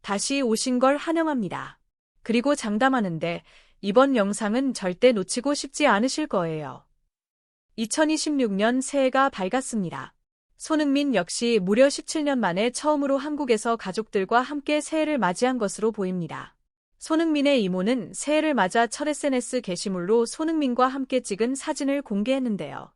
다시 오신 걸 환영합니다. 그리고 장담하는데 이번 영상은 절대 놓치고 싶지 않으실 거예요. 2026년 새해가 밝았습니다. 손흥민 역시 무려 17년 만에 처음으로 한국에서 가족들과 함께 새해를 맞이한 것으로 보입니다. 손흥민의 이모는 새해를 맞아 첫 SNS 게시물로 손흥민과 함께 찍은 사진을 공개했는데요.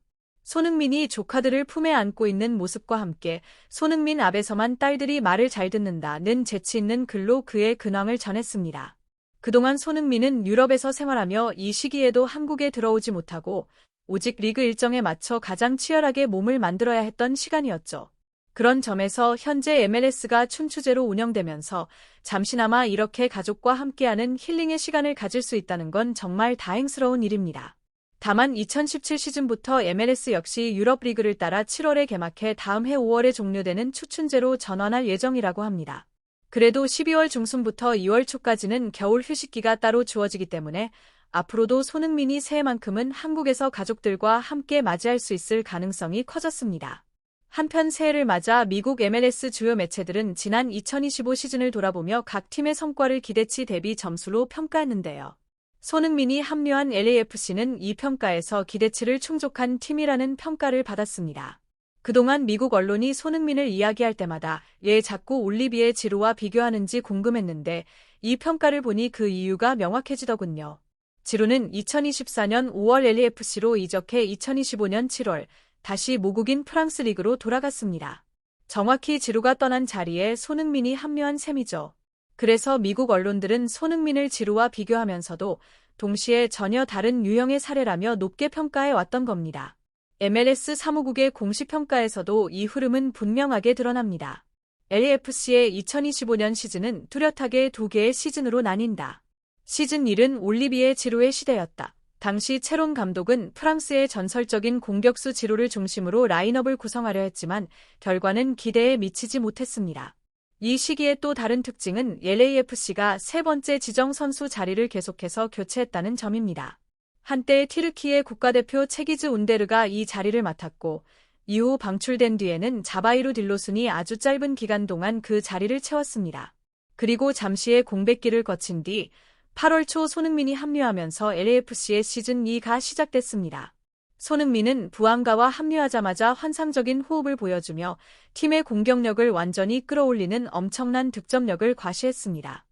손흥민이 조카들을 품에 안고 있는 모습과 함께 손흥민 앞에서만 딸들이 말을 잘 듣는다는 재치 있는 글로 그의 근황을 전했습니다. 그동안 손흥민은 유럽에서 생활하며 이 시기에도 한국에 들어오지 못하고 오직 리그 일정에 맞춰 가장 치열하게 몸을 만들어야 했던 시간이었죠. 그런 점에서 현재 MLS가 춘추제로 운영되면서 잠시나마 이렇게 가족과 함께하는 힐링의 시간을 가질 수 있다는 건 정말 다행스러운 일입니다. 다만 2017 시즌부터 MLS 역시 유럽 리그를 따라 7월에 개막해 다음 해 5월에 종료되는 추춘제로 전환할 예정이라고 합니다. 그래도 12월 중순부터 2월 초까지는 겨울 휴식기가 따로 주어지기 때문에 앞으로도 손흥민이 새해만큼은 한국에서 가족들과 함께 맞이할 수 있을 가능성이 커졌습니다. 한편 새해를 맞아 미국 MLS 주요 매체들은 지난 2025 시즌을 돌아보며 각 팀의 성과를 기대치 대비 점수로 평가했는데요. 손흥민이 합류한 LAFC는 이 평가에서 기대치를 충족한 팀이라는 평가를 받았습니다. 그동안 미국 언론이 손흥민을 이야기할 때마다 왜 자꾸 올리비에 지루와 비교하는지 궁금했는데 이 평가를 보니 그 이유가 명확해지더군요. 지루는 2024년 5월 LAFC로 이적해 2025년 7월 다시 모국인 프랑스 리그로 돌아갔습니다. 정확히 지루가 떠난 자리에 손흥민이 합류한 셈이죠. 그래서 미국 언론들은 손흥민을 지루와 비교하면서도 동시에 전혀 다른 유형의 사례라며 높게 평가해 왔던 겁니다. MLS 사무국의 공식 평가에서도 이 흐름은 분명하게 드러납니다. LAFC의 2025년 시즌은 뚜렷하게 두 개의 시즌으로 나뉜다. 시즌 1은 올리비에 지루의 시대였다. 당시 체론 감독은 프랑스의 전설적인 공격수 지루를 중심으로 라인업을 구성하려 했지만 결과는 기대에 미치지 못했습니다. 이 시기의 또 다른 특징은 LAFC가 세 번째 지정 선수 자리를 계속해서 교체했다는 점입니다. 한때 튀르키예 국가대표 체기즈 운데르가 이 자리를 맡았고 이후 방출된 뒤에는 자바이루 딜로슨이 아주 짧은 기간 동안 그 자리를 채웠습니다. 그리고 잠시의 공백기를 거친 뒤 8월 초 손흥민이 합류하면서 LAFC의 시즌 2가 시작됐습니다. 손흥민은 부안가와 합류하자마자 환상적인 호흡을 보여주며 팀의 공격력을 완전히 끌어올리는 엄청난 득점력을 과시했습니다.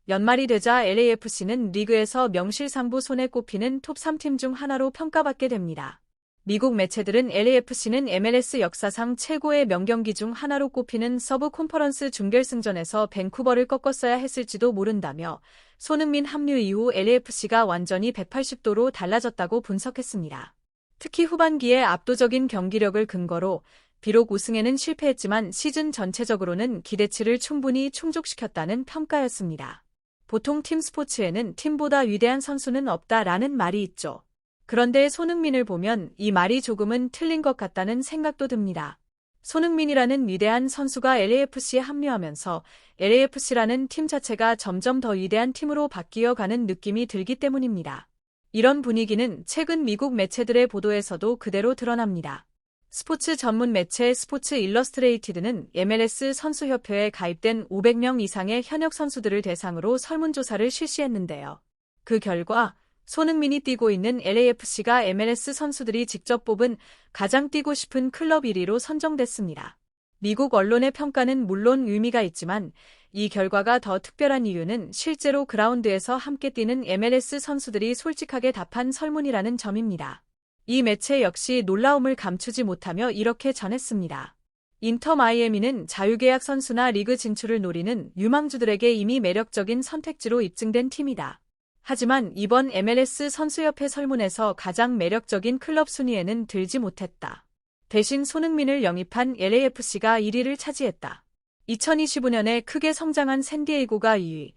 연말이 되자 LAFC는 리그에서 명실상부 손에 꼽히는 톱 3팀 중 하나로 평가받게 됩니다. 미국 매체들은 LAFC는 MLS 역사상 최고의 명경기 중 하나로 꼽히는 서브 콘퍼런스 준결승전에서 밴쿠버를 꺾었어야 했을지도 모른다며 손흥민 합류 이후 LAFC가 완전히 180도로 달라졌다고 분석했습니다. 특히 후반기에 압도적인 경기력을 근거로 비록 우승에는 실패했지만 시즌 전체적으로는 기대치를 충분히 충족시켰다는 평가였습니다. 보통 팀 스포츠에는 팀보다 위대한 선수는 없다라는 말이 있죠. 그런데 손흥민을 보면 이 말이 조금은 틀린 것 같다는 생각도 듭니다. 손흥민이라는 위대한 선수가 LAFC에 합류하면서 LAFC라는 팀 자체가 점점 더 위대한 팀으로 바뀌어가는 느낌이 들기 때문입니다. 이런 분위기는 최근 미국 매체들의 보도에서도 그대로 드러납니다. 스포츠 전문 매체 스포츠 일러스트레이티드는 MLS 선수협회에 가입된 500명 이상의 현역 선수들을 대상으로 설문조사를 실시했는데요. 그 결과 손흥민이 뛰고 있는 LAFC가 MLS 선수들이 직접 뽑은 가장 뛰고 싶은 클럽 1위로 선정됐습니다. 미국 언론의 평가는 물론 의미가 있지만 이 결과가 더 특별한 이유는 실제로 그라운드에서 함께 뛰는 MLS 선수들이 솔직하게 답한 설문이라는 점입니다. 이 매체 역시 놀라움을 감추지 못하며 이렇게 전했습니다. 인터 마이애미는 자유계약 선수나 리그 진출을 노리는 유망주들에게 이미 매력적인 선택지로 입증된 팀이다. 하지만 이번 MLS 선수협회 설문에서 가장 매력적인 클럽 순위에는 들지 못했다. 대신 손흥민을 영입한 LAFC가 1위를 차지했다. 2025년에 크게 성장한 샌디에이고가 2위,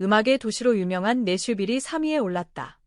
음악의 도시로 유명한 내슈빌이 3위에 올랐다.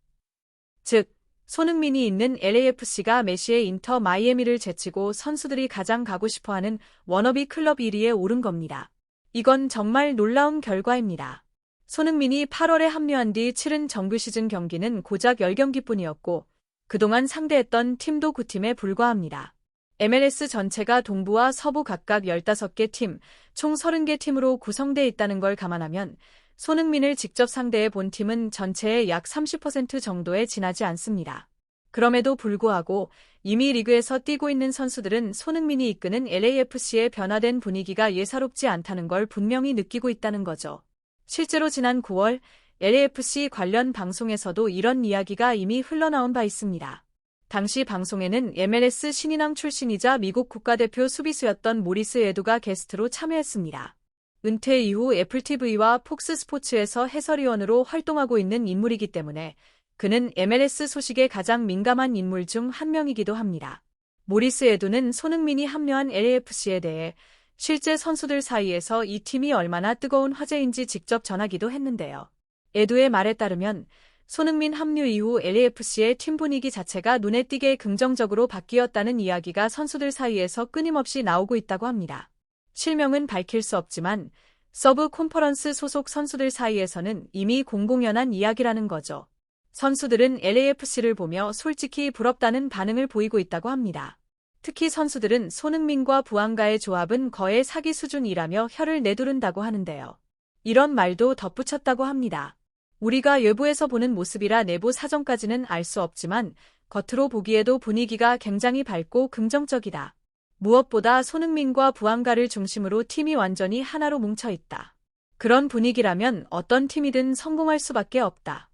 즉, 손흥민이 있는 LAFC가 메시의 인터 마이애미를 제치고 선수들이 가장 가고 싶어하는 워너비 클럽 1위에 오른 겁니다. 이건 정말 놀라운 결과입니다. 손흥민이 8월에 합류한 뒤 치른 정규 시즌 경기는 고작 10경기뿐이었고 그동안 상대했던 팀도 9팀에 불과합니다. MLS 전체가 동부와 서부 각각 15개 팀, 총 30개 팀으로 구성돼 있다는 걸 감안하면 손흥민을 직접 상대해 본 팀은 전체의 약 30% 정도에 지나지 않습니다. 그럼에도 불구하고 이미 리그에서 뛰고 있는 선수들은 손흥민이 이끄는 LAFC의 변화된 분위기가 예사롭지 않다는 걸 분명히 느끼고 있다는 거죠. 실제로 지난 9월 LAFC 관련 방송에서도 이런 이야기가 이미 흘러나온 바 있습니다. 당시 방송에는 MLS 신인왕 출신이자 미국 국가대표 수비수였던 모리스 에두가 게스트로 참여했습니다. 은퇴 이후 애플TV와 폭스스포츠에서 해설위원으로 활동하고 있는 인물이기 때문에 그는 MLS 소식에 가장 민감한 인물 중 한 명이기도 합니다. 모리스 에두는 손흥민이 합류한 LAFC에 대해 실제 선수들 사이에서 이 팀이 얼마나 뜨거운 화제인지 직접 전하기도 했는데요. 에두의 말에 따르면 손흥민 합류 이후 LAFC의 팀 분위기 자체가 눈에 띄게 긍정적으로 바뀌었다는 이야기가 선수들 사이에서 끊임없이 나오고 있다고 합니다. 실명은 밝힐 수 없지만 서브 콘퍼런스 소속 선수들 사이에서는 이미 공공연한 이야기라는 거죠. 선수들은 LAFC를 보며 솔직히 부럽다는 반응을 보이고 있다고 합니다. 특히 선수들은 손흥민과 부안가의 조합은 거의 사기 수준이라며 혀를 내두른다고 하는데요. 이런 말도 덧붙였다고 합니다. 우리가 외부에서 보는 모습이라 내부 사정까지는 알 수 없지만 겉으로 보기에도 분위기가 굉장히 밝고 긍정적이다. 무엇보다 손흥민과 부안가를 중심으로 팀이 완전히 하나로 뭉쳐있다. 그런 분위기라면 어떤 팀이든 성공할 수밖에 없다.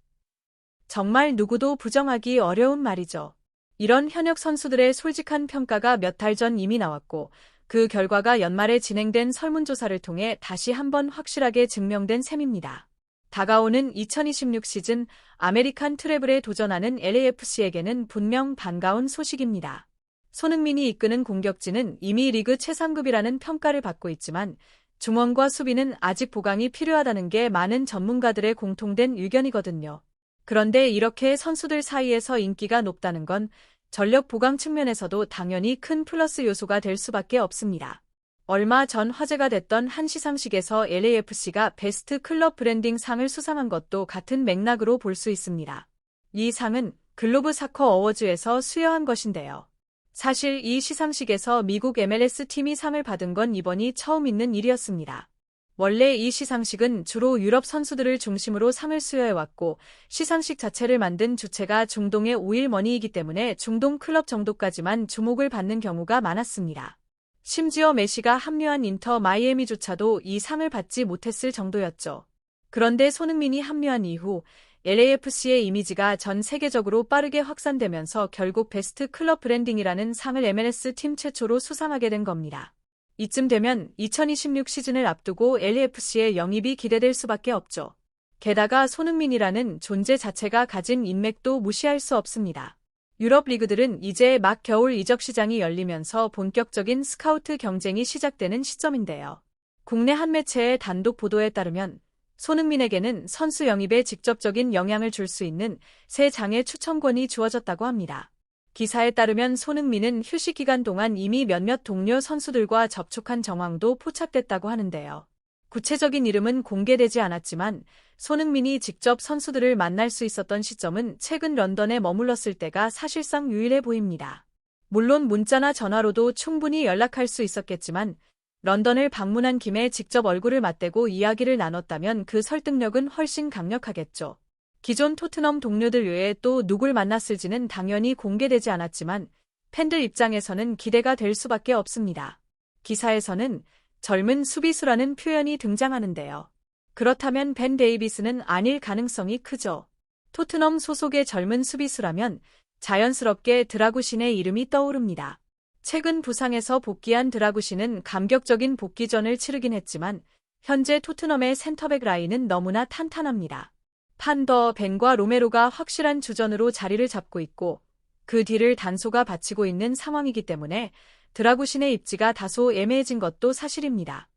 정말 누구도 부정하기 어려운 말이죠. 이런 현역 선수들의 솔직한 평가가 몇 달 전 이미 나왔고 그 결과가 연말에 진행된 설문조사를 통해 다시 한번 확실하게 증명된 셈입니다. 다가오는 2026 시즌 아메리칸 트래블에 도전하는 LAFC에게는 분명 반가운 소식입니다. 손흥민이 이끄는 공격진은 이미 리그 최상급이라는 평가를 받고 있지만 중원과 수비는 아직 보강이 필요하다는 게 많은 전문가들의 공통된 의견이거든요. 그런데 이렇게 선수들 사이에서 인기가 높다는 건 전력 보강 측면에서도 당연히 큰 플러스 요소가 될 수밖에 없습니다. 얼마 전 화제가 됐던 한 시상식에서 LAFC가 베스트 클럽 브랜딩 상을 수상한 것도 같은 맥락으로 볼 수 있습니다. 이 상은 글로브 사커 어워즈에서 수여한 것인데요. 사실 이 시상식에서 미국 MLS 팀이 상을 받은 건 이번이 처음 있는 일이었습니다. 원래 이 시상식은 주로 유럽 선수들을 중심으로 상을 수여해왔고 시상식 자체를 만든 주체가 중동의 오일머니이기 때문에 중동 클럽 정도까지만 주목을 받는 경우가 많았습니다. 심지어 메시가 합류한 인터 마이애미조차도 이 상을 받지 못했을 정도였죠. 그런데 손흥민이 합류한 이후 LAFC의 이미지가 전 세계적으로 빠르게 확산되면서 결국 베스트 클럽 브랜딩이라는 상을 MLS 팀 최초로 수상하게 된 겁니다. 이쯤 되면 2026 시즌을 앞두고 LAFC의 영입이 기대될 수밖에 없죠. 게다가 손흥민이라는 존재 자체가 가진 인맥도 무시할 수 없습니다. 유럽 리그들은 이제 막 겨울 이적 시장이 열리면서 본격적인 스카우트 경쟁이 시작되는 시점인데요. 국내 한 매체의 단독 보도에 따르면 손흥민에게는 선수 영입에 직접적인 영향을 줄 수 있는 3장의 추천권이 주어졌다고 합니다. 기사에 따르면 손흥민은 휴식 기간 동안 이미 몇몇 동료 선수들과 접촉한 정황도 포착됐다고 하는데요. 구체적인 이름은 공개되지 않았지만 손흥민이 직접 선수들을 만날 수 있었던 시점은 최근 런던에 머물렀을 때가 사실상 유일해 보입니다. 물론 문자나 전화로도 충분히 연락할 수 있었겠지만 런던을 방문한 김에 직접 얼굴을 맞대고 이야기를 나눴다면 그 설득력은 훨씬 강력하겠죠. 기존 토트넘 동료들 외에 또 누굴 만났을지는 당연히 공개되지 않았지만 팬들 입장에서는 기대가 될 수밖에 없습니다. 기사에서는 젊은 수비수라는 표현이 등장하는데요. 그렇다면 벤 데이비스는 아닐 가능성이 크죠. 토트넘 소속의 젊은 수비수라면 자연스럽게 드라구신의 이름이 떠오릅니다. 최근 부상에서 복귀한 드라구신은 감격적인 복귀전을 치르긴 했지만 현재 토트넘의 센터백 라인은 너무나 탄탄합니다. 판더 벤과 로메로가 확실한 주전으로 자리를 잡고 있고 그 뒤를 단소가 바치고 있는 상황이기 때문에 드라구신의 입지가 다소 애매해진 것도 사실입니다.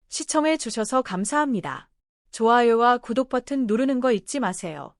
시청해 주셔서 감사합니다. 좋아요와 구독 버튼 누르는 거 잊지 마세요.